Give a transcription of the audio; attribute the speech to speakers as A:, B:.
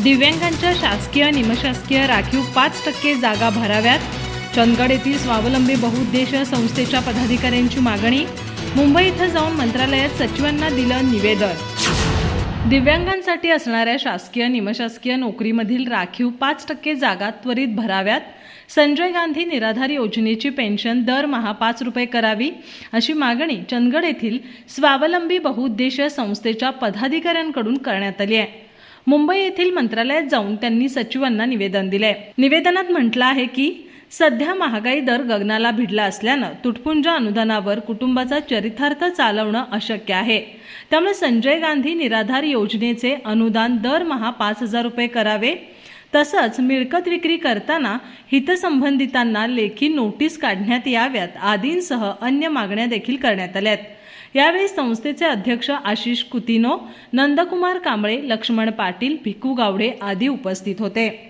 A: दिव्यांगांच्या शासकीय निमशासकीय राखीव 5% जागा भराव्यात. चंदगड येथील स्वावलंबी बहुउद्देशीय संस्थेच्या पदाधिकाऱ्यांची मागणी. मुंबई इथं जाऊन मंत्रालयात सचिवांना दिलं निवेदन. दिव्यांगांसाठी असणाऱ्या शासकीय निमशासकीय नोकरीमधील राखीव 5% जागा त्वरित भराव्यात. संजय गांधी निराधार योजनेची पेन्शन दरमहा 5 रुपये करावी, अशी मागणी चंदगड येथील स्वावलंबी बहुउद्देशीय संस्थेच्या पदाधिकाऱ्यांकडून करण्यात आली आहे. मुंबई येथील मंत्रालयात जाऊन त्यांनी सचिवांना निवेदन दिले. निवेदनात म्हटलं आहे की सध्या महागाई दर गगनाला भिडला असल्यानं तुटपुंज अनुदानावर कुटुंबाचा चरितार्थ चालवणं अशक्य आहे. त्यामुळे संजय गांधी निराधार योजनेचे अनुदान दरमहा 5,000 रुपये करावे. तसंच मिळकत विक्री करताना हितसंबंधितांना लेखी नोटीस काढण्यात याव्यात आदींसह अन्य मागण्या देखील करण्यात आल्या आहेत. यावेळी संस्थेचे अध्यक्ष आशिष कुतिनो, नंदकुमार कांबळे, लक्ष्मण पाटील, भिकू गावडे आदी उपस्थित होते.